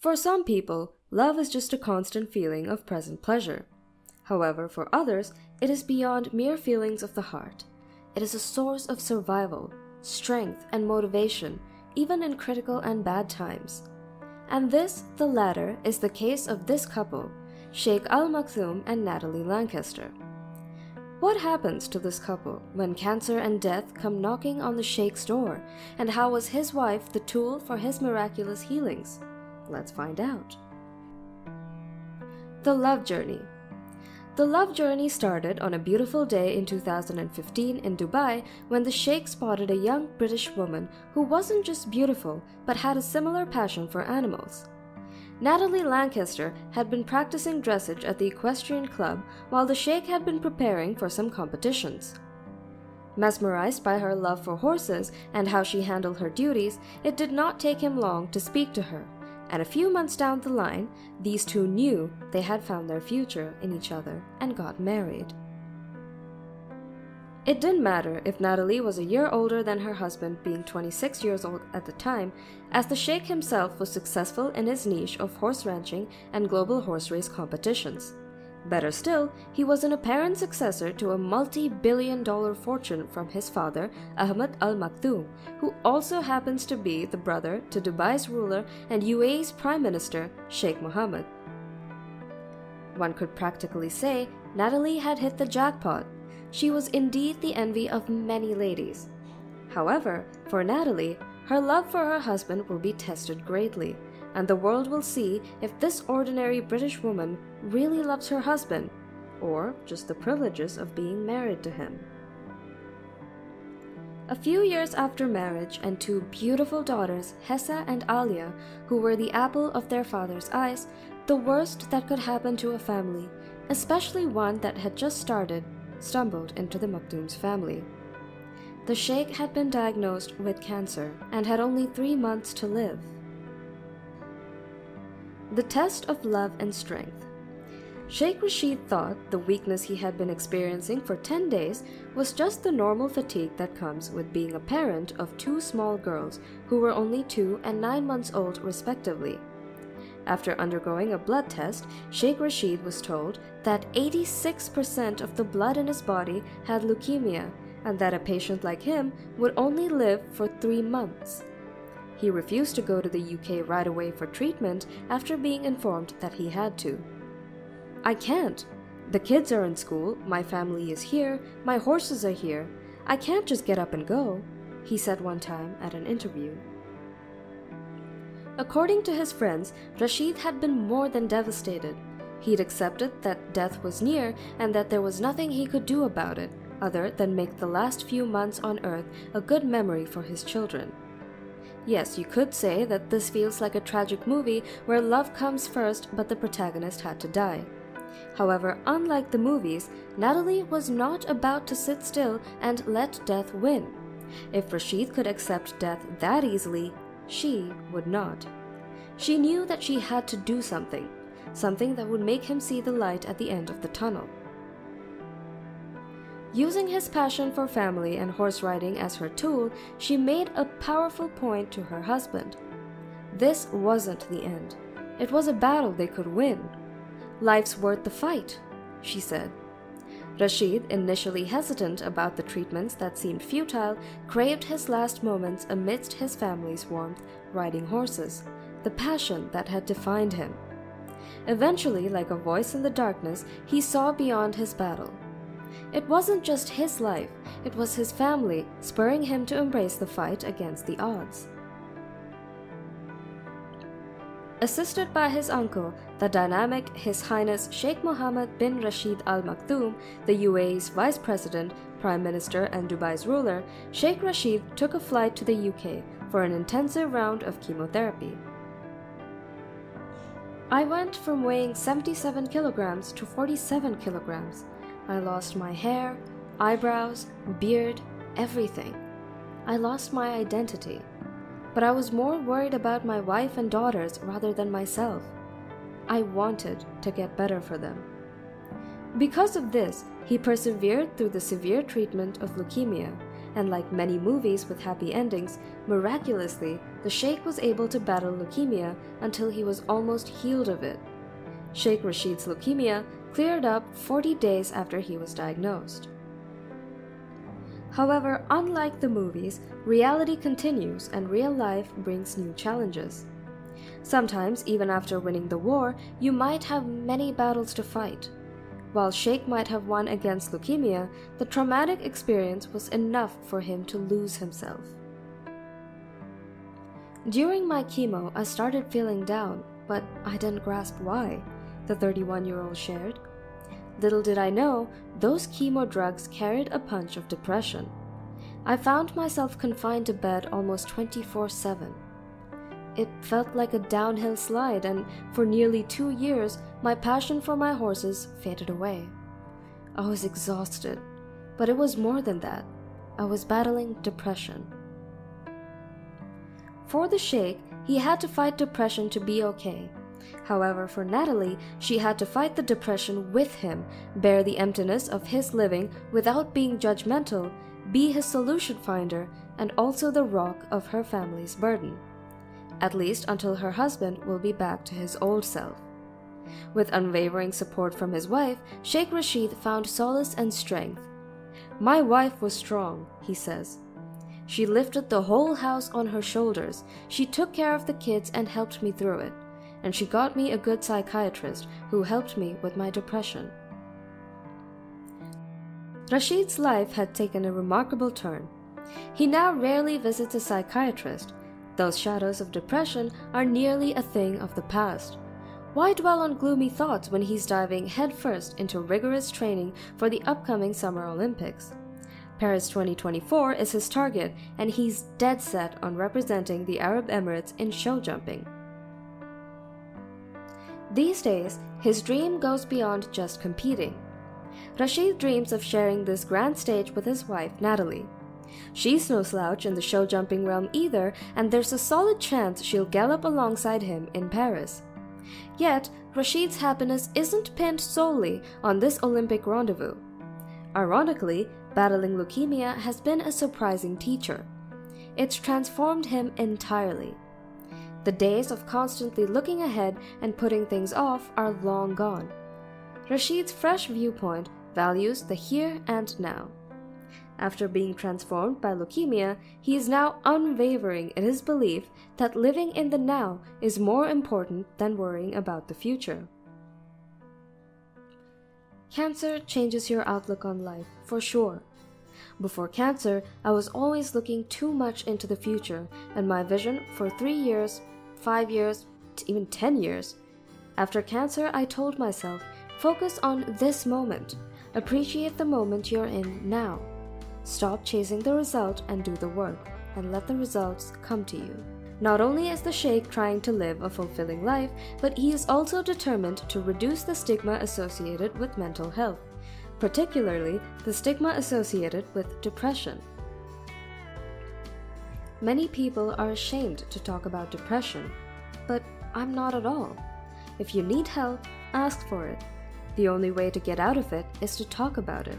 For some people, love is just a constant feeling of present pleasure. However, for others, it is beyond mere feelings of the heart. It is a source of survival, strength, and motivation, even in critical and bad times. And this, the latter, is the case of this couple, Sheikh Al Maktoum and Natalie Lankester. What happens to this couple when cancer and death come knocking on the Sheikh's door, and how was his wife the tool for his miraculous healings? Let's find out. The love journey. The love journey started on a beautiful day in 2015 in Dubai when the Sheikh spotted a young British woman who wasn't just beautiful but had a similar passion for animals. Natalie Lankester had been practicing dressage at the equestrian club while the Sheikh had been preparing for some competitions. Mesmerized by her love for horses and how she handled her duties, it did not take him long to speak to her, and a few months down the line, these two knew they had found their future in each other and got married. It didn't matter if Natalie was a year older than her husband, being 26 years old at the time, as the Sheikh himself was successful in his niche of horse ranching and global horse race competitions. Better still, he was an apparent successor to a multi-billion-dollar fortune from his father, Sheikh Al Maktoum, who also happens to be the brother to Dubai's ruler and UAE's Prime Minister, Sheikh Mohammed. One could practically say Natalie had hit the jackpot. She was indeed the envy of many ladies. However, for Natalie, her love for her husband will be tested greatly, and the world will see if this ordinary British woman really loves her husband, or just the privileges of being married to him. A few years after marriage and two beautiful daughters, Hessa and Alia, who were the apple of their father's eyes, the worst that could happen to a family, especially one that had just started, stumbled into the Maktoum's family. The Sheikh had been diagnosed with cancer and had only 3 months to live. The test of love and strength. Sheikh Rashid thought the weakness he had been experiencing for 10 days was just the normal fatigue that comes with being a parent of 2 small girls who were only 2 and 9 months old respectively. After undergoing a blood test, Sheikh Rashid was told that 86% of the blood in his body had leukemia, and that a patient like him would only live for 3 months. He refused to go to the UK right away for treatment after being informed that he had to. "I can't. The kids are in school, my family is here, my horses are here. I can't just get up and go," he said one time at an interview. According to his friends, Rashid had been more than devastated. He'd accepted that death was near and that there was nothing he could do about it, other than make the last few months on Earth a good memory for his children. Yes, you could say that this feels like a tragic movie where love comes first but the protagonist had to die. However, unlike the movies, Natalie was not about to sit still and let death win. If Rashid could accept death that easily, she would not. She knew that she had to do something that would make him see the light at the end of the tunnel. Using his passion for family and horse riding as her tool, she made a powerful point to her husband. This wasn't the end. It was a battle they could win. "Life's worth the fight," she said. Rashid, initially hesitant about the treatments that seemed futile, craved his last moments amidst his family's warmth, riding horses, the passion that had defined him. Eventually, like a voice in the darkness, he saw beyond his battle. It wasn't just his life, it was his family, spurring him to embrace the fight against the odds. Assisted by his uncle, the dynamic His Highness Sheikh Mohammed bin Rashid Al Maktoum, the UAE's Vice President, Prime Minister and Dubai's ruler, Sheikh Rashid took a flight to the UK for an intensive round of chemotherapy. "I went from weighing 77 kilograms to 47 kilograms. I lost my hair, eyebrows, beard, everything. I lost my identity. But I was more worried about my wife and daughters rather than myself. I wanted to get better for them." Because of this, he persevered through the severe treatment of leukemia, and like many movies with happy endings, miraculously, the Sheikh was able to battle leukemia until he was almost healed of it. Sheikh Rashid's leukemia cleared up 40 days after he was diagnosed. However, unlike the movies, reality continues and real life brings new challenges. Sometimes, even after winning the war, you might have many battles to fight. While Sheikh might have won against leukemia, the traumatic experience was enough for him to lose himself. During my chemo, I started feeling down, but I didn't grasp why, the 31-year-old shared. Little did I know, those chemo drugs carried a punch of depression. I found myself confined to bed almost 24/7. It felt like a downhill slide, and for nearly 2 years, my passion for my horses faded away. I was exhausted, but it was more than that. I was battling depression. For the Sheikh, he had to fight depression to be okay. However, for Natalie, she had to fight the depression with him, bear the emptiness of his living without being judgmental, be his solution finder, and also the rock of her family's burden. At least until her husband will be back to his old self. With unwavering support from his wife, Sheikh Rashid found solace and strength. "My wife was strong," he says. "She lifted the whole house on her shoulders, she took care of the kids and helped me through it. And she got me a good psychiatrist who helped me with my depression." Rashid's life had taken a remarkable turn. He now rarely visits a psychiatrist. Those shadows of depression are nearly a thing of the past. Why dwell on gloomy thoughts when he's diving headfirst into rigorous training for the upcoming Summer Olympics? Paris 2024 is his target, and he's dead set on representing the Arab Emirates in show jumping. These days, his dream goes beyond just competing. Rashid dreams of sharing this grand stage with his wife, Natalie. She's no slouch in the show jumping realm either, and there's a solid chance she'll gallop alongside him in Paris. Yet, Rashid's happiness isn't pinned solely on this Olympic rendezvous. Ironically, battling leukemia has been a surprising teacher. It's transformed him entirely. The days of constantly looking ahead and putting things off are long gone. Rashid's fresh viewpoint values the here and now. After being transformed by leukemia, he is now unwavering in his belief that living in the now is more important than worrying about the future. Cancer changes your outlook on life, for sure. Before cancer, I was always looking too much into the future and my vision for 3 years, 5 years, even 10 years. After cancer, I told myself, focus on this moment. Appreciate the moment you're in now. Stop chasing the result and do the work, and let the results come to you. Not only is the Sheikh trying to live a fulfilling life, but he is also determined to reduce the stigma associated with mental health, particularly the stigma associated with depression. Many people are ashamed to talk about depression, but I'm not at all. If you need help, ask for it. The only way to get out of it is to talk about it.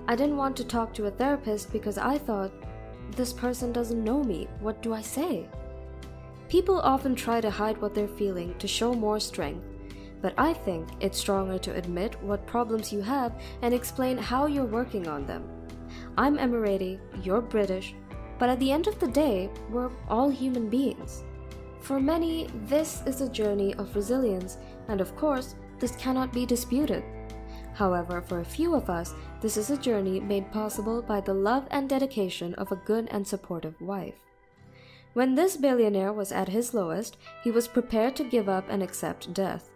I didn't want to talk to a therapist because I thought, this person doesn't know me, what do I say? People often try to hide what they're feeling to show more strength, but I think it's stronger to admit what problems you have and explain how you're working on them. I'm Emirati, you're British, but at the end of the day, we're all human beings. For many, this is a journey of resilience, and of course, this cannot be disputed. However, for a few of us, this is a journey made possible by the love and dedication of a good and supportive wife. When this billionaire was at his lowest, he was prepared to give up and accept death.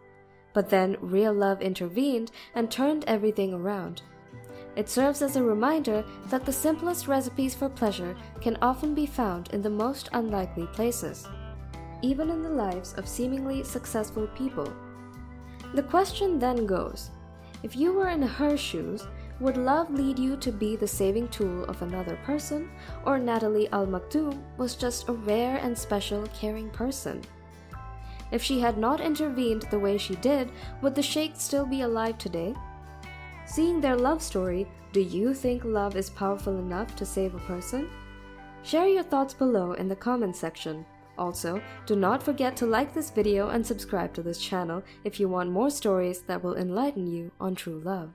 But then real love intervened and turned everything around. It serves as a reminder that the simplest recipes for pleasure can often be found in the most unlikely places, even in the lives of seemingly successful people. The question then goes, if you were in her shoes, would love lead you to be the saving tool of another person, or Natalie Al Maktoum was just a rare and special caring person? If she had not intervened the way she did, would the Sheikh still be alive today? Seeing their love story, do you think love is powerful enough to save a person? Share your thoughts below in the comment section. Also, do not forget to like this video and subscribe to this channel if you want more stories that will enlighten you on true love.